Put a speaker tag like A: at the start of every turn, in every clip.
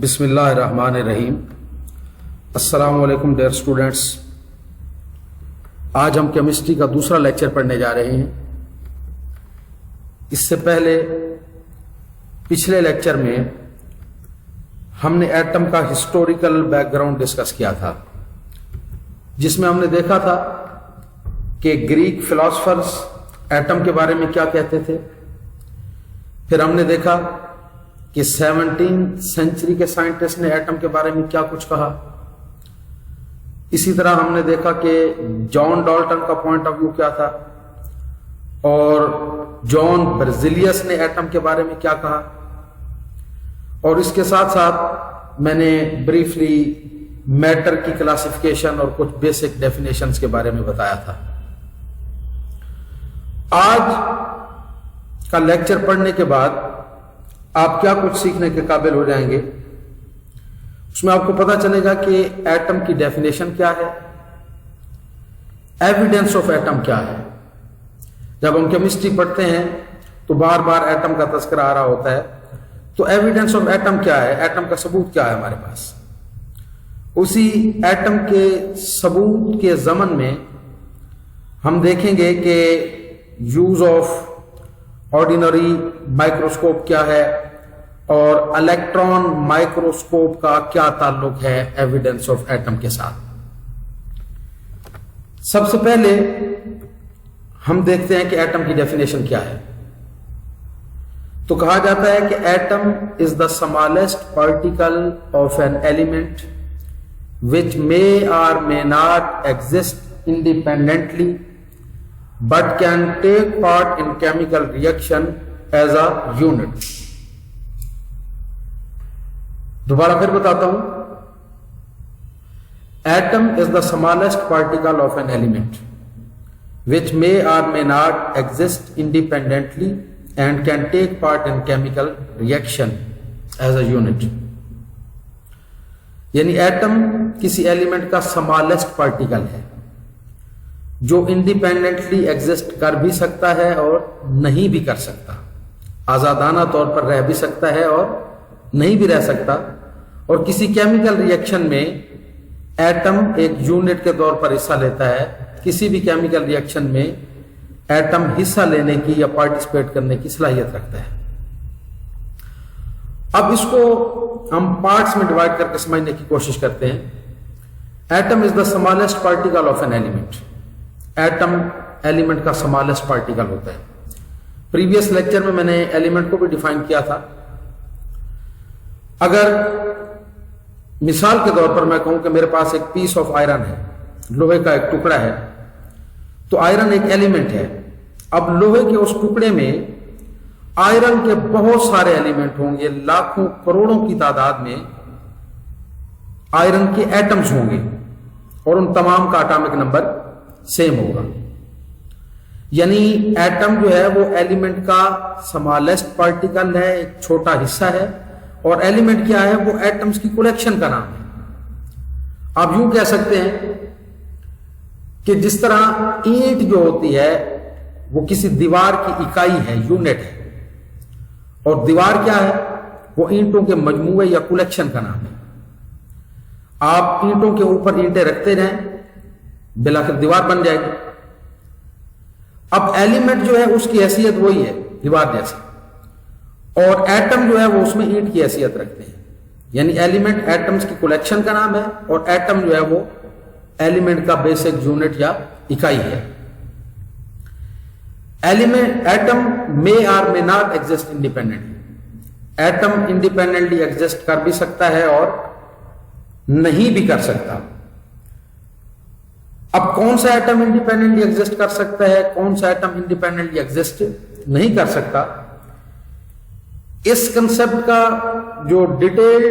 A: بسم اللہ الرحمن الرحیم۔ السلام علیکم ڈیئر اسٹوڈینٹس، آج ہم کیمسٹری کا دوسرا لیکچر پڑھنے جا رہے ہیں۔ اس سے پہلے پچھلے لیکچر میں ہم نے ایٹم کا ہسٹوریکل بیک گراؤنڈ ڈسکس کیا تھا، جس میں ہم نے دیکھا تھا کہ گریک فلاسفرز ایٹم کے بارے میں کیا کہتے تھے۔ پھر ہم نے دیکھا کہ 17 سینچری کے سائنٹسٹ نے ایٹم کے بارے میں کیا کچھ کہا۔ اسی طرح ہم نے دیکھا کہ جان ڈالٹن کا پوائنٹ آف ویو کیا تھا، اور جان برزیلیس نے ایٹم کے بارے میں کیا کہا، اور اس کے ساتھ ساتھ میں نے بریفلی میٹر کی کلاسیفیکیشن اور کچھ بیسک ڈیفینیشنز کے بارے میں بتایا تھا۔ آج کا لیکچر پڑھنے کے بعد آپ کیا کچھ سیکھنے کے قابل ہو جائیں گے، اس میں آپ کو پتا چلے گا کہ ایٹم کی ڈیفینیشن کیا ہے، ایویڈنس آف ایٹم کیا ہے۔ جب ہم کیمسٹری پڑھتے ہیں تو بار بار ایٹم کا تذکرہ آ رہا ہوتا ہے، تو ایویڈنس آف ایٹم کیا ہے، ایٹم کا ثبوت کیا ہے ہمارے پاس۔ اسی ایٹم کے ثبوت کے ضمن میں ہم دیکھیں گے کہ یوز آف آرڈینری مائکروسکوپ کیا ہے، اور الیکٹران مائکروسکوپ کا کیا تعلق ہے ایویڈنس آف ایٹم کے ساتھ۔ سب سے پہلے ہم دیکھتے ہیں کہ ایٹم کی ڈیفینیشن کیا ہے۔ تو کہا جاتا ہے کہ atom is the smallest particle of an element which may or may not exist independently but can take part in chemical reaction as a unit۔ دوبارہ پھر بتاتا ہوں، atom is the smallest particle of an element which may or may not exist independently and can take part in chemical reaction as a unit۔ یعنی atom کسی element کا smallest particle ہے جو independently exist کر بھی سکتا ہے اور نہیں بھی کر سکتا، آزادانہ طور پر رہ بھی سکتا ہے اور نہیں بھی رہ سکتا، اور کسی کیمیکل ریئیکشن میں ایٹم ایک یونٹ کے طور پر حصہ لیتا ہے۔ کسی بھی کیمیکل ریئیکشن میں ایٹم حصہ لینے کی یا پارٹیسپیٹ کرنے کی صلاحیت رکھتا ہے۔ اب اس کو ہم پارٹس میں ڈیوائڈ کر کے سمجھنے کی کوشش کرتے ہیں۔ Atom is the smallest particle of an element. Atom element کا اسمالسٹ پارٹیکل ہوتا ہے۔ پریویس لیکچر میں نے ایلیمنٹ کو بھی ڈیفائن کیا تھا۔ اگر مثال کے طور پر میں کہوں کہ میرے پاس ایک پیس آف آئرن ہے، لوہے کا ایک ٹکڑا ہے، تو آئرن ایک ایلیمنٹ ہے۔ اب لوہے کے اس ٹکڑے میں آئرن کے بہت سارے ایلیمنٹ ہوں گے، لاکھوں کروڑوں کی تعداد میں آئرن کے ایٹمز ہوں گے، اور ان تمام کا اٹامک نمبر سیم ہوگا۔ یعنی ایٹم جو ہے وہ ایلیمنٹ کا اسمالسٹ پارٹیکل ہے، ایک چھوٹا حصہ ہے، اور ایلیمنٹ کیا ہے، وہ ایٹمز کی کلیکشن کا نام ہے۔ آپ یوں کہہ سکتے ہیں کہ جس طرح اینٹ جو ہوتی ہے وہ کسی دیوار کی اکائی ہے، یونٹ ہے، اور دیوار کیا ہے، وہ اینٹوں کے مجموعے یا کلیکشن کا نام ہے۔ آپ اینٹوں کے اوپر اینٹیں رکھتے رہیں، بالآخر دیوار بن جائے گی۔ اب ایلیمنٹ جو ہے اس کی حیثیت وہی ہے، دیوار جیسی، اور ایٹم جو ہے وہ اس میں اینٹ کی حیثیت رکھتے ہیں۔ یعنی ایلیمنٹ ایٹمز کی کلیکشن کا نام ہے، اور ایٹم جو ہے وہ ایلیمنٹ کا بیسک یونٹ یا اکائی ہے۔ Atom may or may not exist independently۔ Atom independently exist کر بھی سکتا ہے اور نہیں بھی کر سکتا۔ اب کون سا ایٹم انڈیپینڈنٹلی ایگزسٹ کر سکتا ہے، کون سا ایٹم انڈیپینڈنٹلی ایگزسٹ نہیں کر سکتا، اس کنسپٹ کا جو ڈیٹیل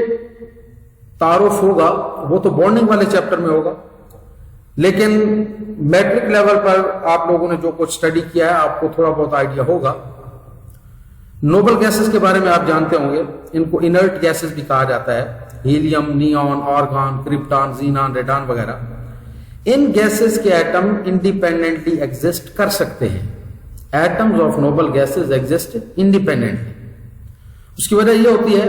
A: تعارف ہوگا وہ تو بانڈنگ والے چیپٹر میں ہوگا، لیکن میٹرک لیول پر آپ لوگوں نے جو کچھ اسٹڈی کیا ہے آپ کو تھوڑا بہت آئیڈیا ہوگا۔ نوبل گیسز کے بارے میں آپ جانتے ہوں گے، ان کو انرٹ گیسز بھی کہا جاتا ہے، ہیلیم، نیون، آرگان، کرپٹان، زینان، ریڈان وغیرہ۔ ان گیسز کے ایٹم انڈیپینڈنٹلی ایگزسٹ کر سکتے ہیں۔ Atoms of noble gases exist independently. اس کی وجہ یہ ہوتی ہے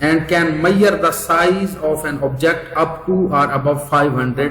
A: and can measure the size of an object up to or above 500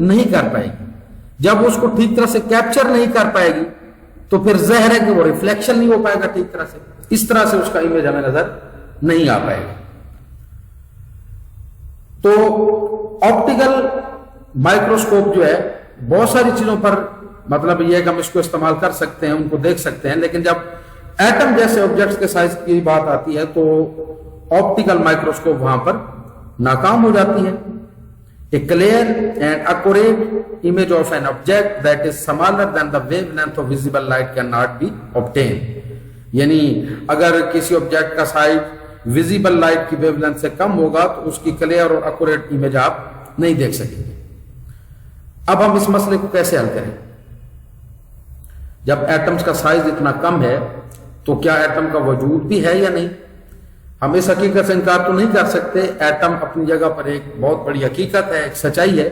A: نہیں کر پائے گی. جب اس کو ٹھیک طرح سے کیپچر نہیں کر پائے گی تو پھر ظاہر ہے کہ وہ ریفلیکشن نہیں ہو پائے گا ٹھیک طرح سے, اس طرح سے اس کا امیج ہمیں نظر نہیں آ پائے گا. تو آپٹیکل مائکروسکوپ جو ہے بہت ساری چیزوں پر مطلب یہ ہے کہ ہم اس کو استعمال کر سکتے ہیں, ان کو دیکھ سکتے ہیں, لیکن جب ایٹم جیسے آبجیکٹس کے سائز کی بات آتی ہے تو آپٹیکل مائکروسکوپ وہاں پر ناکام ہو جاتی ہے. A clear and accurate image of an object that is smaller than the wavelength of visible light cannot be obtained. یعنی اگر کسی آبجیکٹ کا سائز ویزیبل لائٹ کی ویو لینتھ سے کم ہوگا تو اس کی کلیئر اور ایکوریٹ امیج آپ نہیں دیکھ سکیں گے. اب ہم اس مسئلے کو کیسے حل کریں؟ جب ایٹمز کا سائز اتنا کم ہے تو کیا ایٹم کا وجود بھی ہے یا نہیں؟ ہم اس حقیقت سے انکار تو نہیں کر سکتے, ایٹم اپنی جگہ پر ایک بہت بڑی حقیقت ہے, ایک سچائی ہے,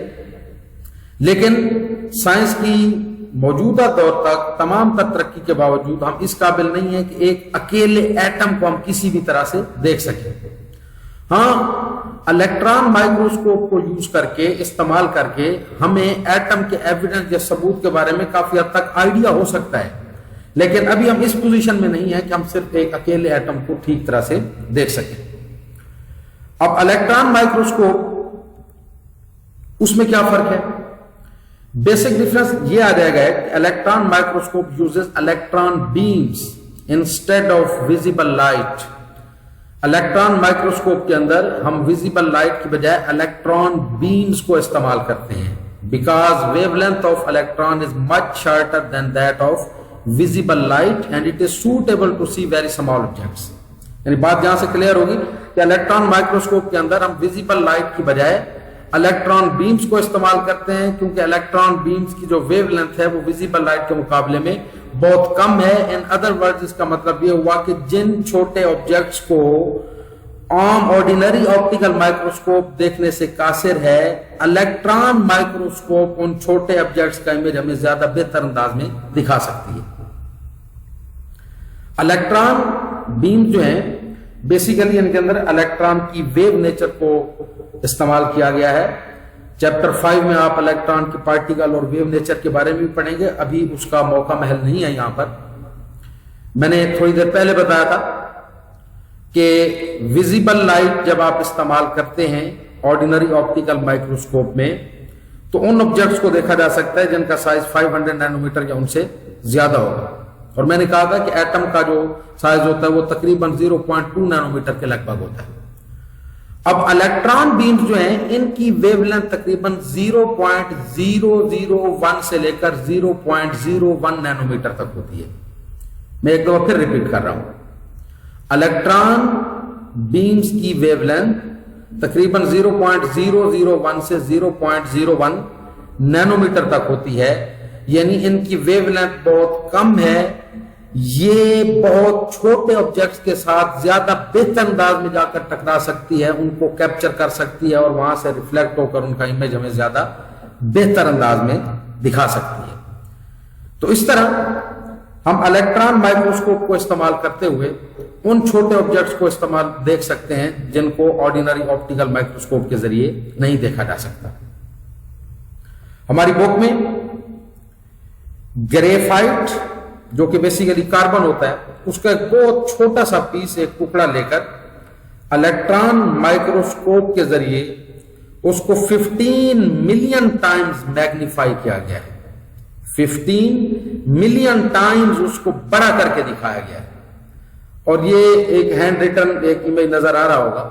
A: لیکن سائنس کی موجودہ دور تک تمام تر ترقی کے باوجود ہم اس قابل نہیں ہیں کہ ایک اکیلے ایٹم کو ہم کسی بھی طرح سے دیکھ سکیں. ہاں, الیکٹران مائکروسکوپ کو یوز کر کے, استعمال کر کے ہمیں ایٹم کے ایویڈنس یا ثبوت کے بارے میں کافی حد تک آئیڈیا ہو سکتا ہے, لیکن ابھی ہم اس پوزیشن میں نہیں ہیں کہ ہم صرف ایک اکیلے ایٹم کو ٹھیک طرح سے دیکھ سکیں. اب الیکٹران مائکروسکوپ, اس میں کیا فرق ہے؟ بیسک ڈفرنس یہ آ جائے گا کہ electron microscope uses electron beams instead of visible light. Electron microscope کے اندر ہم ویزیبل لائٹ کی بجائے الیکٹران بیمز کو استعمال کرتے ہیں, because wave length of electron is much shorter than that of visible light and it is suitable to see very small objects. یعنی بات جہاں سے کلیئر ہوگی کہ الیکٹران مائکروسکوپ کے اندر ہم ویزیبل لائٹ کی بجائے الیکٹران بیمز کو استعمال کرتے ہیں, کیونکہ الیکٹران بیمز کی جو ویو لینتھ ہے وہ ویزیبل لائٹ کے مقابلے میں بہت کم ہے. ان ادر ورڈز اس کا مطلب یہ ہوا کہ جن چھوٹے آبجیکٹس کو عام آرڈینری آپٹیکل مائکروسکوپ دیکھنے سے قاصر ہے, الیکٹران مائکروسکوپ ان چھوٹے آبجیکٹس کا امیج ہمیں زیادہ بہتر انداز میں دکھا سکتی ہے. الیکٹران بیم جو ہیں بیسیکلی ان کے اندر الیکٹران کی ویو نیچر کو استعمال کیا گیا ہے. چیپٹر 5 میں آپ الیکٹران کے پارٹیکل اور ویو نیچر کے بارے میں بھی پڑھیں گے, ابھی اس کا موقع محل نہیں ہے یہاں پر. میں نے تھوڑی دیر پہلے بتایا تھا کہ ویزیبل لائٹ جب آپ استعمال کرتے ہیں آرڈینری آپٹیکل مائکروسکوپ میں تو ان آبجیکٹس کو دیکھا جا سکتا ہے جن کا سائز 500 نینو میٹر یا ان سے زیادہ ہوگا. اور میں نے کہا تھا کہ ایٹم کا جو سائز ہوتا ہے وہ تقریباً 0.2 نینو میٹر کے لگ بھگ ہوتا ہے. اب الیکٹران بیمز جو ہیں ان کی ویو لینتھ تقریباً 0.001 سے لے کر 0.01 نینو میٹر تک ہوتی ہے. میں ایک دفعہ پھر ریپیٹ کر رہا ہوں, الیکٹران بیمز کی ویو لینتھ تقریباً 0.001 سے 0.01 نینو میٹر تک ہوتی ہے, یعنی ان کی ویو لینتھ بہت کم ہے. یہ بہت چھوٹے آبجیکٹس کے ساتھ زیادہ بہتر انداز میں جا کر ٹکرا سکتی ہے, ان کو کیپچر کر سکتی ہے اور وہاں سے ریفلیکٹ ہو کر ان کا امیج ہمیں زیادہ بہتر انداز میں دکھا سکتی ہے. تو اس طرح ہم الیکٹران مائکروسکوپ کو استعمال کرتے ہوئے ان چھوٹے آبجیکٹس کو دیکھ سکتے ہیں جن کو آرڈینری آپٹیکل مائکروسکوپ کے ذریعے نہیں دیکھا جا سکتا. ہماری بک میں گریفائٹ جو کہ بیسیکلی کاربن ہوتا ہے, اس کا ایک بہت چھوٹا سا پیس, ایک ٹکڑا لے کر الیکٹران مائکروسکوپ کے ذریعے اس کو 15 ملین ٹائمز میگنیفائی کیا گیا ہے. 15 ملین ٹائمز اس کو بڑا کر کے دکھایا گیا ہے. اور یہ ایک ہینڈ ریٹن ایک امیج نظر آ رہا ہوگا,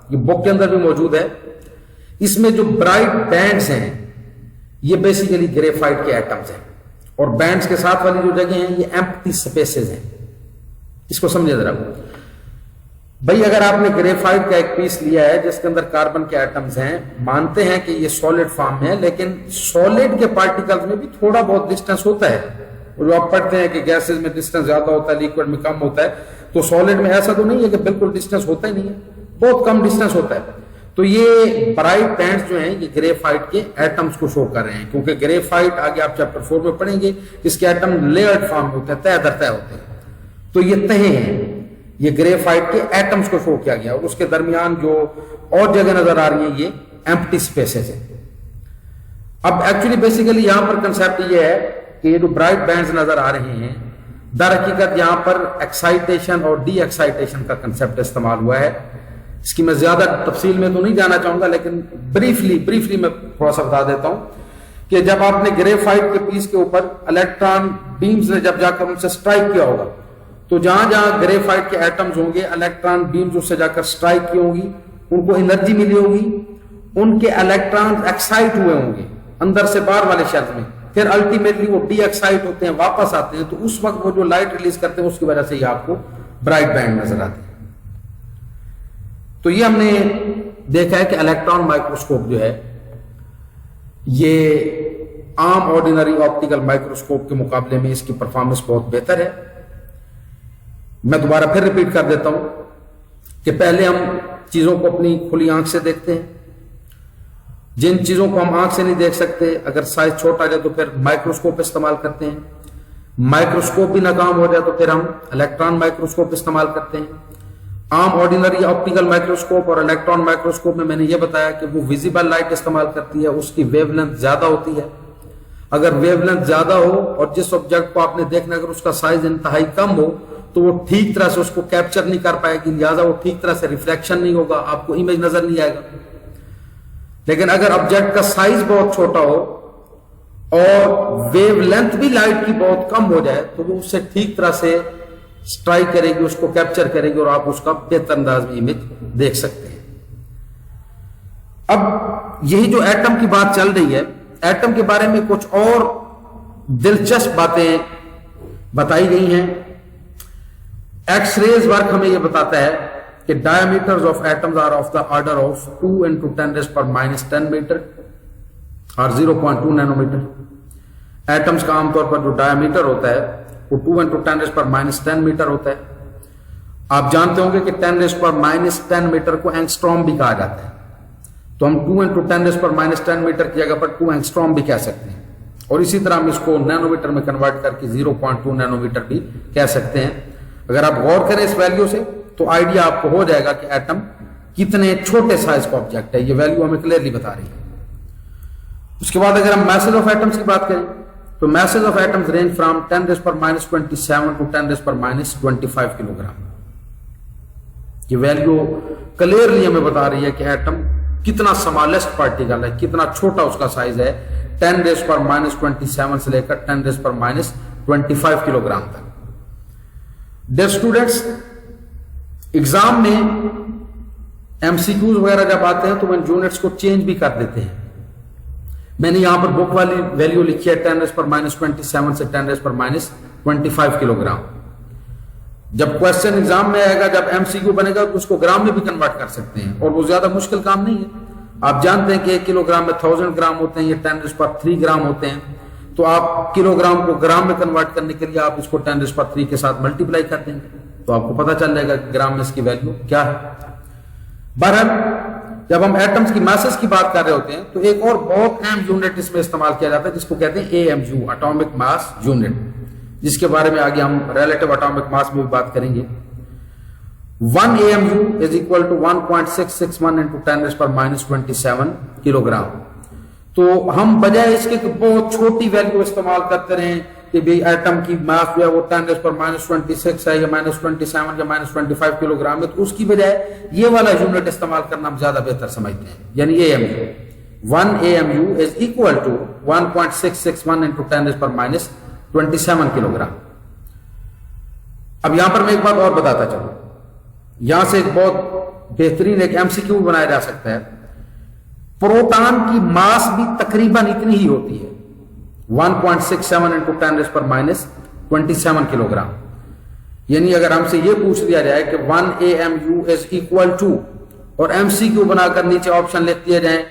A: یہ بک کے اندر بھی موجود ہے. اس میں جو برائٹ بینڈز ہیں یہ بیسیکلی گریفائٹ کے ایٹمز ہیں, اور بینڈز کے ساتھ والی جو جگہیں ہیں یہ ایمپٹی سپیسز ہیں. اس کو سمجھے ذرا بھائی, اگر آپ نے گریفائٹ کا ایک پیس لیا ہے جس کے اندر کاربن کے ایٹمز ہیں, مانتے ہیں کہ یہ سالڈ فارم ہے, لیکن سالڈ کے پارٹیکلز میں بھی تھوڑا بہت ڈسٹینس ہوتا ہے. جو آپ پڑھتے ہیں کہ گیسز میں ڈسٹینس زیادہ ہوتا ہے, لیکوڈ میں کم ہوتا ہے, تو سالڈ میں ایسا تو نہیں ہے کہ بالکل ڈسٹینس ہوتا ہی نہیں ہے, بہت کم ڈسٹینس ہوتا ہے. تو یہ برائٹ بینڈز جو ہیں یہ گریفائٹ کے ایٹمز کو شو کر رہے ہیں, کیونکہ گریفائٹ آگے آپ چیپٹر 4 میں پڑھیں گے اس کے ایٹم لیئرڈ فارم ہوتے ہیں, تہ در تہ ہوتے ہیں. تو یہ تہیں ہیں, یہ گریفائٹ کے ایٹمز کو شو کیا گیا, اور اس کے درمیان جو اور جگہ نظر آ رہی ہیں یہ ایمپٹی سپیسز ہیں. اب ایکچولی بیسیکلی یہاں پر کنسیپٹ یہ ہے کہ یہ جو برائٹ بینڈز نظر آ رہے ہیں، در حقیقت یہاں پر ایکسائٹیشن اور ڈی ایکسائٹیشن کا کنسیپٹ استعمال ہوا ہے. اس کی میں زیادہ تفصیل میں تو نہیں جانا چاہوں گا، لیکن بریفلی میں تھوڑا سا بتا دیتا ہوں کہ جب آپ نے گریفائٹ کے پیس کے اوپر الیکٹران بیمز نے جب جا کر ان سے سٹرائک کیا ہوگا، تو جہاں جہاں گریفائٹ کے ایٹمز ہوں گے، الیکٹران بیمز اس سے جا کر سٹرائک کی ہوں گی، ان کو انرجی ملی ہوگی، ان کے الیکٹران ایکسائٹ ہوئے ہوں گے اندر سے باہر والے شیلز میں، پھر الٹیمیٹلی وہ ڈی ایکسائٹ ہوتے ہیں، واپس آتے ہیں، تو اس وقت وہ جو لائٹ ریلیز کرتے ہیں اس کی وجہ سے یہ آپ کو برائٹ بینڈ نظر آتے ہیں. تو یہ ہم نے دیکھا ہے کہ الیکٹران مائکروسکوپ جو ہے یہ عام آرڈینری آپٹیکل مائکروسکوپ کے مقابلے میں اس کی پرفارمنس بہت بہتر ہے. میں دوبارہ پھر ریپیٹ کر دیتا ہوں کہ پہلے ہم چیزوں کو اپنی کھلی آنکھ سے دیکھتے ہیں. جن چیزوں کو ہم آنکھ سے نہیں دیکھ سکتے، اگر سائز چھوٹا جائے تو پھر مائکروسکوپ استعمال کرتے ہیں. مائکروسکوپ بھی ناکام ہو جائے تو پھر ہم الیکٹران مائکروسکوپ استعمال کرتے ہیں. عام آرڈینری آپٹیکل مائکروسکوپ اور الیکٹران مائکروسکوپ میں نے یہ بتایا کہ وہ ویزیبل لائٹ استعمال کرتی ہے، اس کی ویو لینتھ زیادہ ہوتی ہے. اگر ویو لینتھ زیادہ ہو اور جس آبجیکٹ کو آپ نے دیکھنا اگر اس کا سائز انتہائی کم ہو تو وہ ٹھیک طرح سے اس کو کیپچر نہیں کر پائے گی، لہٰذا وہ ٹھیک طرح سے ریفلیکشن نہیں ہوگا، آپ کو امیج نظر نہیں آئے گا. لیکن اگر آبجیکٹ کا سائز بہت چھوٹا ہو اور ویو لینتھ بھی لائٹ کی بہت کم ہو جائے تو وہ اس سے ٹھیک طرح سے سٹرائک کرے گی، اس کو کیپچر کرے گی اور آپ اس کا بہتر انداز میں امیج دیکھ سکتے ہیں. اب یہی جو ایٹم کی بات چل رہی ہے، ایٹم کے بارے میں کچھ اور دلچسپ باتیں بتائی گئی ہیں. ایکس ریز ورک ہمیں یہ بتاتا ہے کہ diameters of atoms are of the order of 2 into 10 raised power minus 10 meter اور 0.2 نینومیٹر. ایٹمز کا عام طور پر جو ڈایامیٹر ہوتا ہے وہ 2 into 10 raised power minus 10 metre ہوتا ہے. آپ جانتے ہوں گے کہ 10 raised power minus 10 میٹر کو اینگسٹروم بھی کہا جاتا ہے، تو ہم 2 into 10 raised power minus 10 metre کی جگہ پر 2 اینگسٹروم بھی کہہ سکتے ہیں، اور اسی طرح ہم اس کو نینومیٹر میں کنورٹ کر کے 0.2 نینومیٹر بھی کہہ سکتے ہیں. اگر آپ غور کریں اس ویلیو سے تو آئیڈیا آپ کو ہو جائے گا کہ ایٹم کتنے چھوٹے سائز کا آبجیکٹ ہے. یہ ویلیو ہمیں کلیئرلی بتا رہی ہے. اس کے بعد اگر ہم میسز آف ایٹمز کی بات کریں تو masses of atoms range from 10 raised power minus 27 to 10 raised power minus 25 kilo gram. یہ ویلیو کلیئرلی ہمیں بتا رہی ہے کہ ایٹم کتنا سمالسٹ پارٹیکل ہے، کتنا چھوٹا اس کا سائز ہے، 10 raised power minus 27 سے لے کر 10 raised power minus 25 kilo gram تک. ڈیئر اسٹوڈینٹس، ایگزام میں ایم سی کیوز وغیرہ جب آتے ہیں تو وہ ان یونٹس کو چینج بھی کر دیتے ہیں. میں نے یہاں پر بک والی ویلیو لکھی ہے 10 raised power minus 27 سے 10 raised power minus 25 kilo gram. جب کوشچن ایگزام میں آئے گا، جب ایم سی کیو بنے گا تو اس کو گرام میں بھی کنورٹ کر سکتے ہیں، اور وہ زیادہ مشکل کام نہیں ہے. آپ جانتے ہیں کہ 1 کلو گرام میں 1000 گرام ہوتے ہیں، یہ 10 raised power 3 گرام ہوتے ہیں. تو آپ کلو گرام کو گرام میں کنورٹ کرنے کے لیے آپ اس کو 10 raised power 3 کے ساتھ ملٹیپلائی کر دیں گے تو آپ کو پتا چل جائے گا کہ گرام میں اس کی ویلیو کیا ہے. بہرحال جب ہم ایٹمز کی ماسز کی بات کر رہے ہوتے ہیں تو ایک اور بہت اہم یونٹ اس میں استعمال کیا جاتا ہے جس کو کہتے ہیں AMU، اٹامک ماس یونٹ، جس کے بارے میں آگے ہم ریلیٹو اٹامک ماس میں بھی بات کریں گے. 1 AMU is equal to 1.661 into 10 raised power minus 27 kilo gram. تو ہم بجائے اس کے بہت چھوٹی ویلیو استعمال کرتے رہیں کہ بھئی ایٹم کی ماس جو ہے وہ 10 raised power minus 26 ہے یا minus 27 یا minus 25 کلو گرام ہے، تو اس کی بجائے یہ والا یونٹ استعمال کرنا ہم زیادہ بہتر سمجھتے ہیں، یعنی AMU. 1 AMU is equal to 1.661 into 10 raised power minus 27 kilo gram. اب یہاں پر میں ایک بات اور بتاتا چلوں، یہاں سے ایک بہت بہترین ایک ایم سی کیو بنایا جا سکتا ہے. پروٹان کی ماس بھی تقریباً اتنی ہی ہوتی ہے، 1.67 into 10 raised power minus 27 kilo gram. یعنی اگر ہم سے یہ پوچھ دیا جائے کہ 1 AMU is equal to، اور ایم سی کیو بنا کر نیچے آپشن لکھ دیے جائیں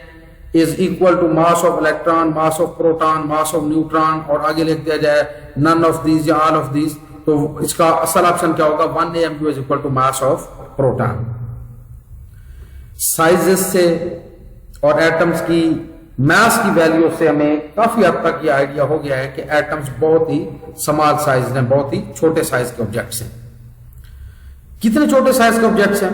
A: is equal to mass of electron, mass of proton, mass of neutron، اور آگے لکھ دیا جائے none of these یا all of these، تو اس کا اصل آپشن کیا ہوگا؟ 1 AMU is equal to mass of proton. Sizes سے اور ایٹمز کی میس کی ویلیو سے ہمیں کافی حد تک یہ آئیڈیا ہو گیا ہے کہ ایٹمز بہت ہی سمال سائز ہیں، بہت ہی چھوٹے سائز کے آبجیکٹس ہیں. کتنے چھوٹے سائز کے آبجیکٹس ہیں؟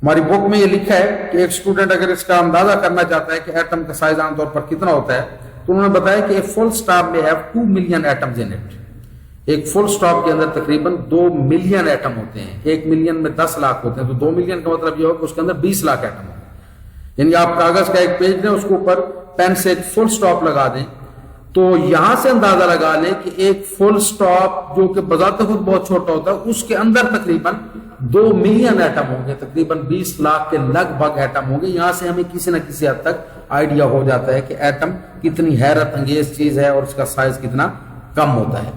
A: ہماری بک میں یہ لکھا ہے کہ ایک اسٹوڈنٹ اگر اس کا اندازہ کرنا چاہتا ہے کہ ایٹم کا سائز عام طور پر کتنا ہوتا ہے تو انہوں نے بتایا کہ فل اسٹاپ میں have 2 million atoms in it. ایک فل اسٹاپ کے اندر تقریباً 2 ملین ایٹم ہوتے ہیں. 1 ملین میں 10 لاکھ ہوتے ہیں, تو 2 ملین کا مطلب یہ ہو کہ اس کے اندر 20 لاکھ ایٹم ہیں. یعنی آپ کاغذ کا ایک پیج لیں, اس کے اوپر پین سے ایک فل اسٹاپ لگا دیں, تو یہاں سے اندازہ لگا لیں کہ ایک فل اسٹاپ جو کہ بذات خود بہت چھوٹا ہوتا ہے, اس کے اندر تقریباً 2 ملین ایٹم ہوں گے, تقریباً 20 لاکھ کے لگ بھگ ایٹم ہوں گے. یہاں سے ہمیں کسی نہ کسی حد تک آئیڈیا ہو جاتا ہے کہ ایٹم کتنی حیرت انگیز چیز ہے اور اس کا سائز کتنا کم ہوتا ہے.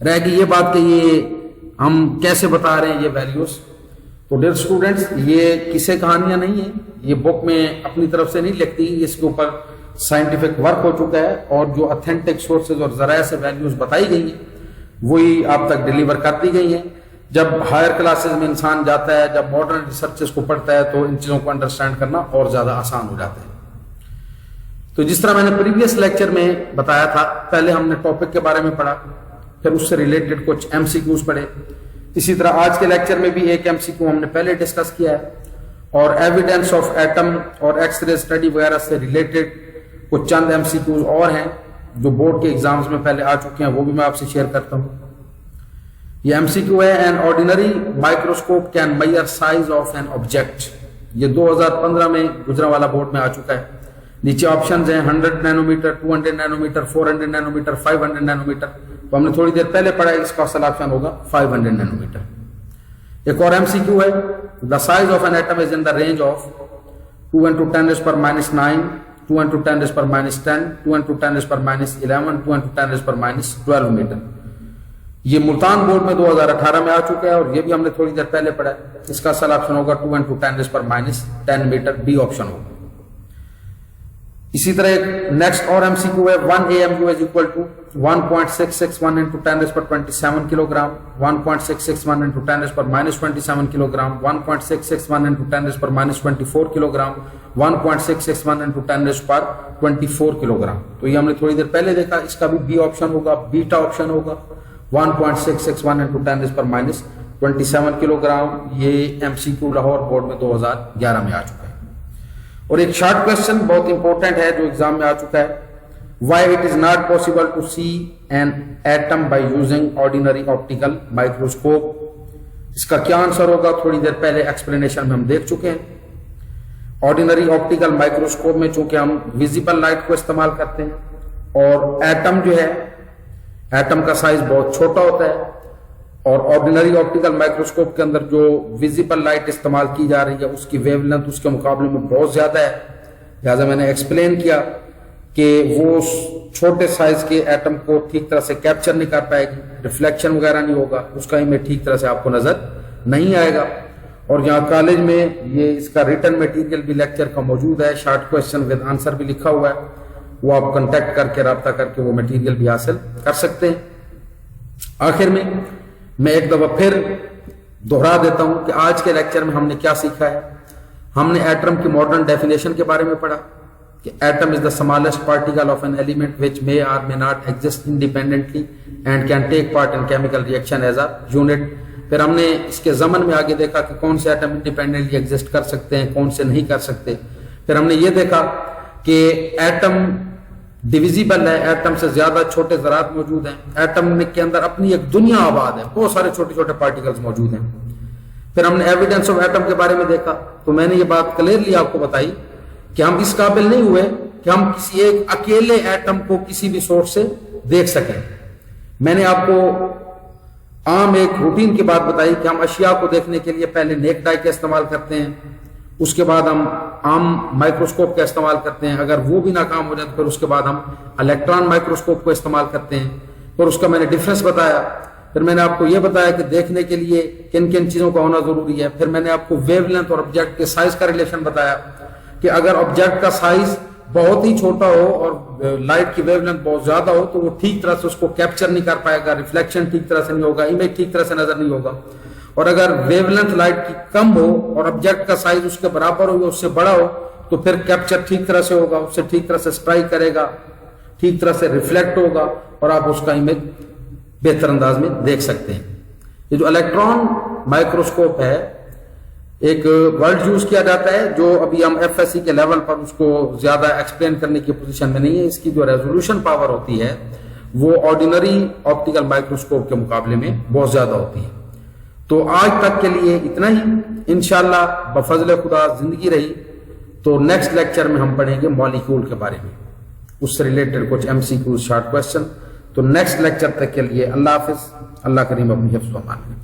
A: رہ گئی یہ بات کہ یہ ہم کیسے بتا رہے ہیں یہ ویلیوز. تو ڈیئر اسٹوڈنٹس, یہ قصے کہانیاں نہیں ہیں, یہ بک میں اپنی طرف سے نہیں لکھتی, اس کے اوپر سائنٹیفک ورک ہو چکا ہے, اور جو اتھینٹک سورسز اور ذرائع سے ویلیوز بتائی گئی ہیں وہی آپ تک ڈیلیور کر دی گئی ہیں. جب ہائر کلاسز میں انسان جاتا ہے, جب ماڈرن ریسرچز کو پڑھتا ہے, تو ان چیزوں کو انڈرسٹینڈ کرنا اور زیادہ آسان ہو جاتا ہے. تو جس طرح میں نے پریویس لیکچر میں بتایا تھا, پہلے ہم نے ٹاپک کے بارے میں پڑھا, پھر اس سے ریلیٹڈ کچھ ایم سی کیوز پڑھے. اسی طرح آج کے لیکچر میں بھی ایک ایم سی کیو ہم نے پہلے ڈسکس کیا ہے, اور ایویڈینس آف ایٹم اور ایکس رے اسٹڈی وغیرہ سے ریلیٹڈ کچھ چند ایم سی کیوز اور ہیں جو بورڈ کے ایگزامز میں پہلے آ چکے ہیں, وہ بھی میں آپ سے شیئر کرتا ہوں. یہ ایم سی کیو ہے, an ordinary microscope can measure size of an object. یہ 2015 میں گجرا والا بورڈ میں آ چکا ہے. نیچے آپشنز ہیں 100 nano metre, 200 nano metre, 400 nano metre, 500 nano metre. تو ہم نے تھوڑی دیر پہلے پڑھا ہے, اس کا اصل آپشن ہوگا 500 نینو میٹر. ایک اور ایم سی کیو ہے, the size of an atom is in the range of 2 × 10⁻⁹, 2 × 10⁻10, 2 × 10⁻11, 2 × 10⁻12 metre. یہ ملتان بورڈ میں 2018 میں آ چکا ہے, اور یہ بھی ہم نے تھوڑی دیر پہلے پڑھا ہے. اس کا اصل آپشن ہوگا 2 × 10⁻10 میٹر, بی آپشن ہوگا. اسی طرح ایک نیکسٹ اور ایم سی کیو ہے, 1 AMU is equal to 1.661 × 10⁻27 kilo gram, 1.661 × 10⁻27 kilo gram, 1.661 × 10⁻24 kilo gram, 1.661 × 10⁻24 kilo gram. تو یہ ہم نے تھوڑی دیر پہلے دیکھا, اس کا بھی بی آپشن ہوگا, بیٹا آپشن ہوگا. 1.661 × 10⁻27 کلو گرام. یہ ایم سی کیو لاہور بورڈ میں 2011 میں آ چکا ہے. اور ایک شارٹ کوشچن بہت امپورٹنٹ ہے جو ایگزام میں آ چکا ہے, why it is not possible to see an atom by using ordinary optical microscope. اس کا کیا آنسر ہوگا, تھوڑی دیر پہلے ایکسپلینیشن میں ہم دیکھ چکے ہیں. آرڈینری آپٹیکل مائکروسکوپ میں چونکہ ہم ویزیبل لائٹ کو استعمال کرتے ہیں, اور ایٹم جو ہے, ایٹم کا سائز بہت چھوٹا ہوتا ہے, اور آرڈینری آپٹیکل مائکروسکوپ کے اندر جو ویزیبل لائٹ استعمال کی جا رہی ہے اس کی ویو لینتھ اس کے مقابلے میں بہت زیادہ ہے. لہٰذا میں نے ایکسپلین کیا کہ وہ چھوٹے سائز کے ایٹم کو ٹھیک طرح سے کیپچر نہیں کر پائے گی, ریفلیکشن وغیرہ نہیں ہوگا, اس کا امیج ٹھیک طرح سے آپ کو نظر نہیں آئے گا. اور یہاں کالج میں یہ اس کا ریٹن میٹیریل بھی لیکچر کا موجود ہے, شارٹ کوشچن ود آنسر بھی لکھا ہوا ہے, وہ آپ کنٹیکٹ کر کے رابطہ کر کے وہ میٹیریل بھی حاصل کر سکتے ہیں. آخر میں ایک دفعہ پھر دوہرا دیتا ہوں کہ آج کے لیکچر میں ہم نے کیا سیکھا ہے. ہم نے ایٹم کی ماڈرن ڈیفینیشن کے بارے میں پڑھا کہ atom is the smallest particle of an element which may or may not exist independently and can take part in chemical reaction as a unit. پھر ہم نے اس کے ضمن میں آگے دیکھا کہ کون سے ایٹم انڈیپینڈنٹلی ایگزسٹ کر سکتے ہیں, کون سے نہیں کر سکتے. پھر ہم نے یہ دیکھا کہ ایٹم ڈویزیبل ہے, ایٹم سے زیادہ چھوٹے ذرات موجود ہیں, ایٹم کے اندر اپنی ایک دنیا آباد ہے, بہت سارے چھوٹے چھوٹے پارٹیکلز موجود ہیں. پھر ہم نے ایویڈنس آف ایٹم کے بارے میں دیکھا, تو میں نے یہ بات کلیئرلی آپ کو بتائی کہ ہم اس قابل نہیں ہوئے کہ ہم کسی ایک اکیلے ایٹم کو کسی بھی سورس سے دیکھ سکیں. میں نے آپ کو عام ایک روٹین کی بات بتائی کہ ہم اشیاء کو دیکھنے کے لیے پہلے نیک ڈائی کا استعمال کرتے ہیں, اس کے بعد ہم عام مائکروسکوپ کا استعمال کرتے ہیں, اگر وہ بھی ناکام ہو جائے تو پھر اس کے بعد ہم الیکٹران مائکروسکوپ کو استعمال کرتے ہیں. اور اس کا میں نے ڈفرینس بتایا. پھر میں نے آپ کو یہ بتایا کہ دیکھنے کے لیے کن کن چیزوں کا ہونا ضروری ہے. پھر میں نے آپ کو ویو لینتھ اور آبجیکٹ کے سائز کا ریلیشن بتایا کہ اگر آبجیکٹ کا سائز بہت ہی چھوٹا ہو اور لائٹ کی ویو لینتھ بہت زیادہ ہو تو وہ ٹھیک طرح سے اس کو کیپچر نہیں کر پائے گا, ریفلیکشن ٹھیک طرح سے نہیں ہوگا, امیج ٹھیک طرح سے نظر نہیں ہوگا. اور اگر ویو لینتھ لائٹ کی کم ہو اور آبجیکٹ کا سائز اس کے برابر ہو یا اس سے بڑا ہو تو پھر کیپچر ٹھیک طرح سے ہوگا, اس سے ٹھیک طرح سے اسٹرائک کرے گا, ٹھیک طرح سے ریفلیکٹ ہوگا, اور آپ اس کا امیج بہتر انداز میں دیکھ سکتے ہیں. یہ جو الیکٹران مائکروسکوپ ہے ایک ورڈ یوز کیا جاتا ہے جو ابھی ہم ایف ایس سی کے لیول پر اس کو زیادہ ایکسپلین کرنے کی پوزیشن میں نہیں ہے. اس کی جو ریزولوشن پاور ہوتی ہے وہ آرڈینری آپٹیکل مائکروسکوپ کے مقابلے میں بہت زیادہ ہوتی ہے. تو آج تک کے لیے اتنا ہی. انشاءاللہ بفضل خدا زندگی رہی تو نیکسٹ لیکچر میں ہم پڑھیں گے مالیکول کے بارے میں, اس سے ریلیٹڈ کچھ ایم سی کیو شارٹ کوشچن. تو نیکسٹ لیکچر تک کے لیے اللہ حافظ. اللہ کریم اپنی حفظ و امان میں.